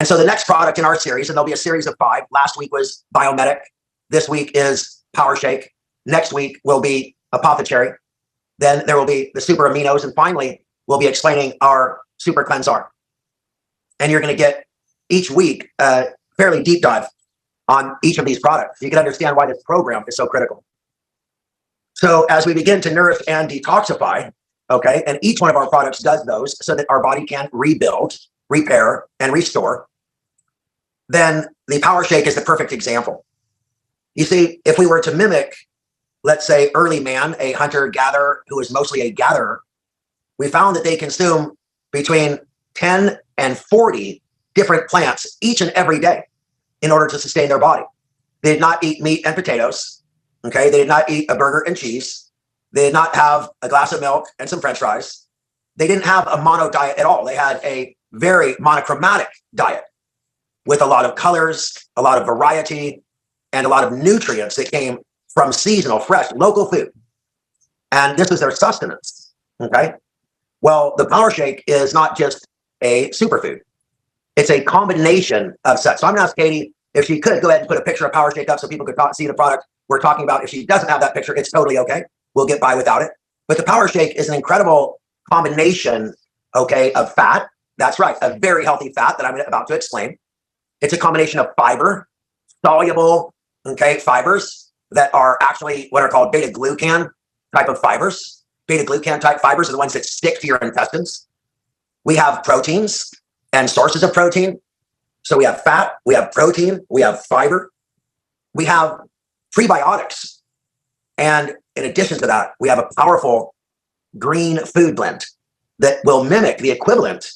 And so the next product in our series, and there'll be a series of 5. Last week was Biomedic. This week is Power Shake. Next week will be Apothecary. Then there will be the Super Aminos. And finally, we'll be explaining our Super Cleansar. And you're going to get each week a fairly deep dive on each of these products. You can understand why this program is so critical. So as we begin to nourish and detoxify, okay, and each one of our products does those so that our body can rebuild, repair, and restore, then the Power Shake is the perfect example. You see, if we were to mimic, let's say, early man, a hunter-gatherer who is mostly a gatherer, we found that they consume between 10 and 40 different plants each and every day in order to sustain their body. They did not eat meat and potatoes, okay? They did not eat a burger and cheese. They did not have a glass of milk and some French fries. They didn't have a mono diet at all. They had a very monochromatic diet with a lot of colors, a lot of variety, and a lot of nutrients that came from seasonal, fresh, local food. And this was their sustenance, okay? Well, the Power Shake is not just a superfood. It's a combination of such. So I'm going to ask Katie if she could go ahead and put a picture of Power Shake up so people could see the product we're talking about. If she doesn't have that picture, it's totally okay. We'll get by without it. But the Power Shake is an incredible combination, okay, of fat. That's right, a very healthy fat that I'm about to explain. It's a combination of fiber, soluble, okay, fibers that are actually what are called beta-glucan type of fibers. Beta-glucan type fibers are the ones that stick to your intestines. We have proteins and sources of protein. So we have fat, we have protein, we have fiber, we have prebiotics. And in addition to that, we have a powerful green food blend that will mimic the equivalent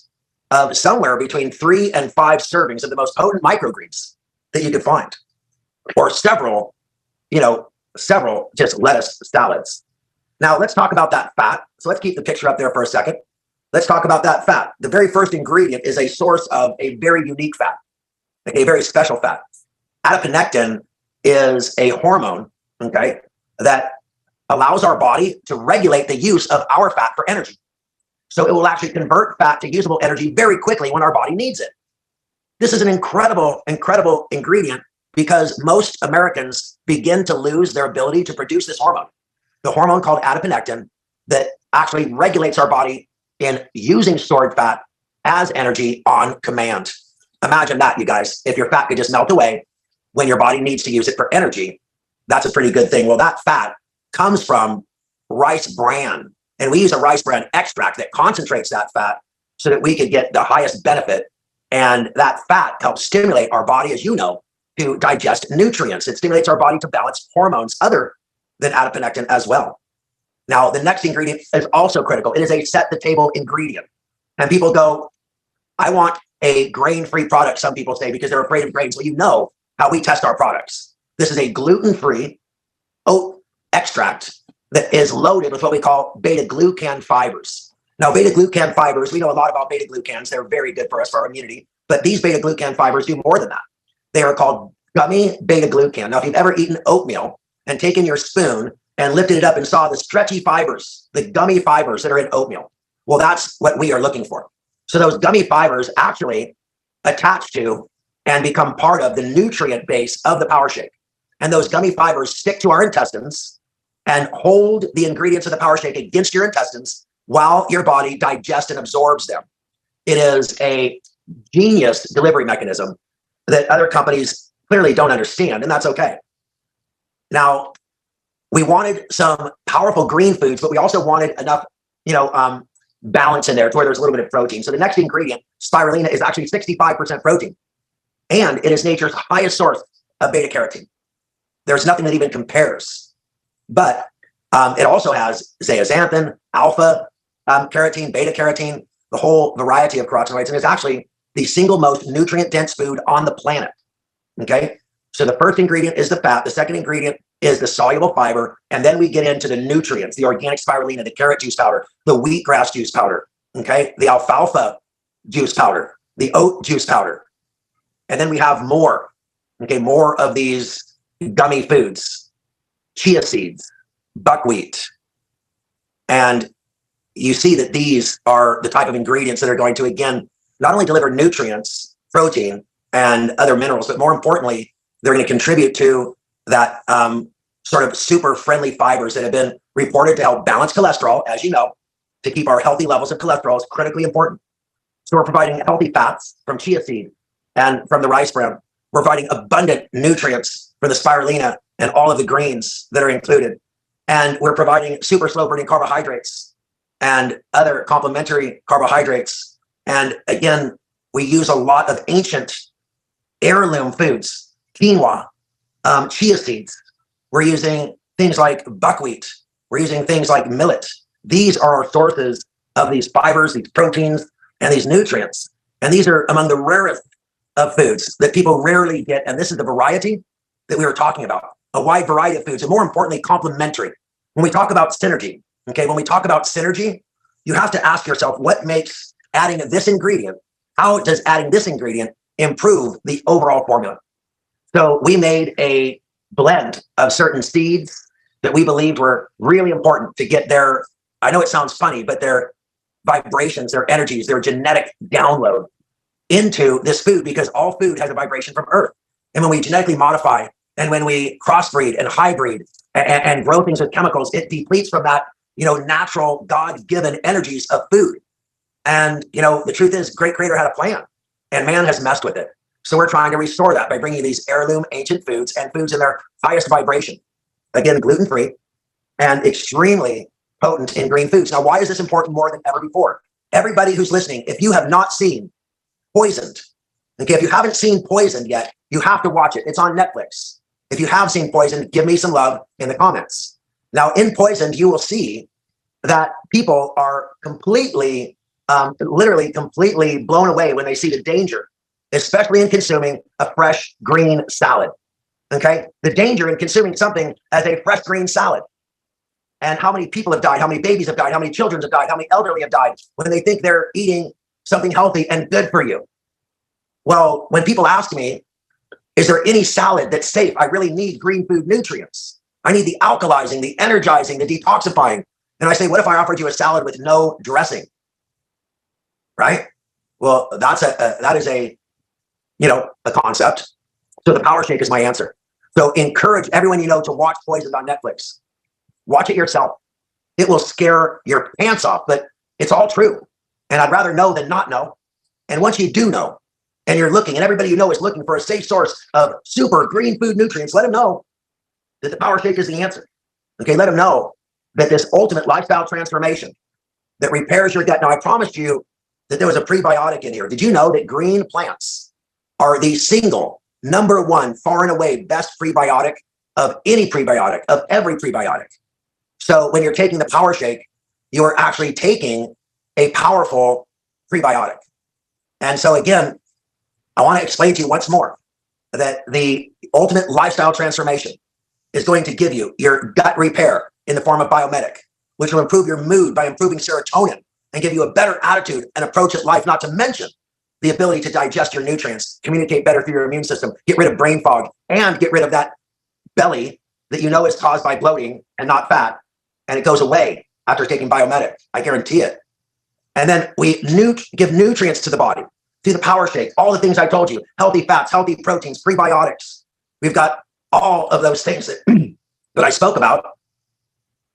of somewhere between 3 and 5 servings of the most potent microgreens that you could find, or several just lettuce salads. Now let's talk about that fat. So let's keep the picture up there for a second. Let's talk about that fat. The very first ingredient is a source of a very unique fat, like a very special fat. Adiponectin is a hormone, okay, that allows our body to regulate the use of our fat for energy. So it will actually convert fat to usable energy very quickly when our body needs it. This is an incredible, incredible ingredient because most Americans begin to lose their ability to produce this hormone, the hormone called adiponectin that actually regulates our body in using stored fat as energy on command. Imagine that, you guys. If your fat could just melt away when your body needs to use it for energy, that's a pretty good thing. Well, that fat comes from rice bran, and we use a rice bran extract that concentrates that fat so that we could get the highest benefit. And that fat helps stimulate our body, as you know, to digest nutrients. It stimulates our body to balance hormones other than adiponectin as well. Now, the next ingredient is also critical. It is a set the table ingredient. And people go, I want a grain-free product, some people say, because they're afraid of grains. Well, you know how we test our products. This is a gluten-free oat extract that is loaded with what we call beta-glucan fibers. Now, beta-glucan fibers, we know a lot about beta-glucans. They're very good for us, for our immunity. But these beta-glucan fibers do more than that. They are called gummy beta-glucan. Now, if you've ever eaten oatmeal and taken your spoon and lifted it up and saw the stretchy fibers, the gummy fibers that are in oatmeal, well, that's what we are looking for. So those gummy fibers actually attach to and become part of the nutrient base of the Power Shake. And those gummy fibers stick to our intestines and hold the ingredients of the Power Shake against your intestines while your body digests and absorbs them. It is a genius delivery mechanism that other companies clearly don't understand, and that's okay. Now, we wanted some powerful green foods, but we also wanted enough, balance in there to where there's a little bit of protein. So the next ingredient, spirulina, is actually 65% protein, and it is nature's highest source of beta carotene. There's nothing that even compares. But it also has zeaxanthin, alpha carotene, beta carotene, the whole variety of carotenoids, and it's actually the single most nutrient-dense food on the planet. Okay, so the first ingredient is the fat. The second ingredient is the soluble fiber, and then we get into the nutrients: the organic spirulina, the carrot juice powder, the wheatgrass juice powder. Okay, the alfalfa juice powder, the oat juice powder, and then we have more. Okay, more of these gummy foods, chia seeds, buckwheat, and you see that these are the type of ingredients that are going to, again, not only deliver nutrients, protein and other minerals, but more importantly, they're going to contribute to that sort of super friendly fibers that have been reported to help balance cholesterol, as you know, to keep our healthy levels of cholesterol is critically important. So we're providing healthy fats from chia seed and from the rice bran. We're providing abundant nutrients from the spirulina and all of the greens that are included. And we're providing super slow burning carbohydrates and other complementary carbohydrates. And again, we use a lot of ancient heirloom foods, quinoa, chia seeds. We're using things like buckwheat. We're using things like millet. These are our sources of these fibers, these proteins, and these nutrients. And these are among the rarest of foods that people rarely get. And this is the variety that we were talking about, a wide variety of foods, and more importantly, complementary. When we talk about synergy, okay, when we talk about synergy, you have to ask yourself, what makes adding this ingredient, how does adding this ingredient improve the overall formula? So we made a blend of certain seeds that we believed were really important to get their, I know it sounds funny, but their vibrations, their energies, their genetic download into this food, because all food has a vibration from Earth. And when we genetically modify and when we crossbreed and hybrid and grow things with chemicals, it depletes from that, natural God-given energies of food. And, the truth is, Great Creator had a plan and man has messed with it. So we're trying to restore that by bringing these heirloom ancient foods and foods in their highest vibration. Again, gluten-free and extremely potent in green foods. Now, why is this important more than ever before? Everybody who's listening, if you have not seen Poisoned, okay, if you haven't seen Poisoned yet, you have to watch it. It's on Netflix. If you have seen Poisoned, give me some love in the comments. Now, in Poisoned, you will see that people are completely, literally completely blown away when they see the danger, especially in consuming a fresh green salad. Okay, the danger in consuming something as a fresh green salad. And how many people have died, how many babies have died, how many children have died, how many elderly have died when they think they're eating something healthy and good for you. Well, when people ask me, is there any salad that's safe? I really need green food nutrients. I need the alkalizing, the energizing, the detoxifying. And I say, what if I offered you a salad with no dressing? Right? Well, that is a concept. So the Power Shake is my answer. So encourage everyone to watch Poisoned on Netflix. Watch it yourself. It will scare your pants off, but it's all true. And I'd rather know than not know. And once you do know, and you're looking, and everybody is looking for a safe source of super green food nutrients, let them know that the Power Shake is the answer. Okay, let them know that this ultimate lifestyle transformation that repairs your gut. Now, I promised you that there was a prebiotic in here. Did you know that green plants are the single number one, far and away, best prebiotic of any prebiotic, of every prebiotic? So when you're taking the Power Shake, you are actually taking a powerful prebiotic. And so again, I want to explain to you once more that the ultimate lifestyle transformation is going to give you your gut repair in the form of Biomedic, which will improve your mood by improving serotonin and give you a better attitude and approach at life, not to mention the ability to digest your nutrients, communicate better through your immune system, get rid of brain fog, and get rid of that belly that is caused by bloating and not fat. And it goes away after taking Biomedic. I guarantee it. And then we give nutrients to the body through the Power Shake, all the things I told you, healthy fats, healthy proteins, prebiotics. We've got all of those things that I spoke about.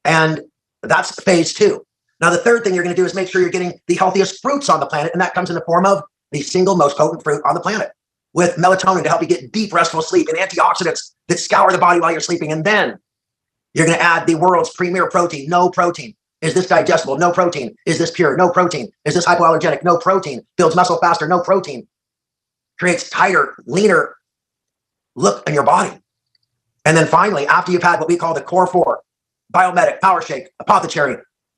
And that's phase 2. Now, the third thing you're going to do is make sure you're getting the healthiest fruits on the planet. And that comes in the form of the single most potent fruit on the planet, with melatonin to help you get deep, restful sleep and antioxidants that scour the body while you're sleeping. And then you're going to add the world's premier protein, no protein. Is this digestible? No protein. Is this pure? No protein. Is this hypoallergenic? No protein. Builds muscle faster? No protein. Creates tighter, leaner look in your body. And then finally, after you've had what we call the core 4, Biomedic, Power Shake, Apothecary,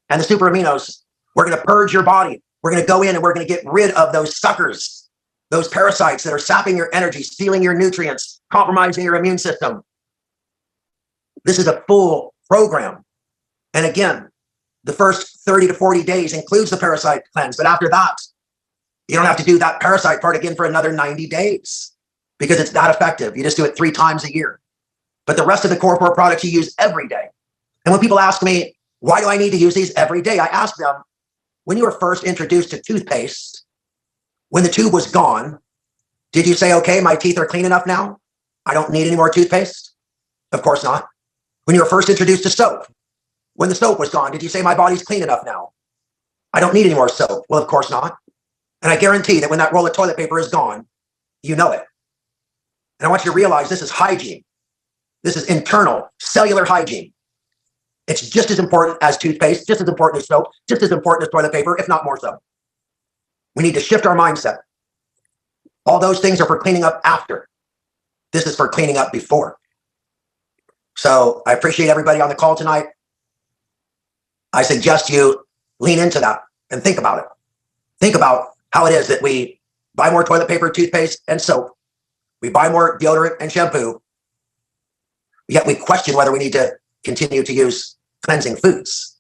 and the super aminos, we're going to purge your body. We're going to go in and we're going to get rid of those suckers, those parasites that are sapping your energy, stealing your nutrients, compromising your immune system. This is a full program. And again, the first 30 to 40 days includes the parasite cleanse. But after that, you don't have to do that parasite part again for another 90 days because it's that effective. You just do it 3 times a year. But the rest of the core 4 products you use every day. And when people ask me, why do I need to use these every day? I ask them, when you were first introduced to toothpaste, when the tube was gone, Did you say, okay, my teeth are clean enough now? I don't need any more toothpaste? Of course not. When you were first introduced to soap, when the soap was gone, did you say my body's clean enough now? I don't need any more soap. Well, of course not. And I guarantee that when that roll of toilet paper is gone, you know it. And I want you to realize this is hygiene. This is internal cellular hygiene. It's just as important as toothpaste, just as important as soap, just as important as toilet paper, if not more so. We need to shift our mindset. All those things are for cleaning up after. This is for cleaning up before. So I appreciate everybody on the call tonight. I suggest you lean into that and think about it. Think about how it is that we buy more toilet paper, toothpaste, and soap. We buy more deodorant and shampoo. Yet we question whether we need to continue to use cleansing foods.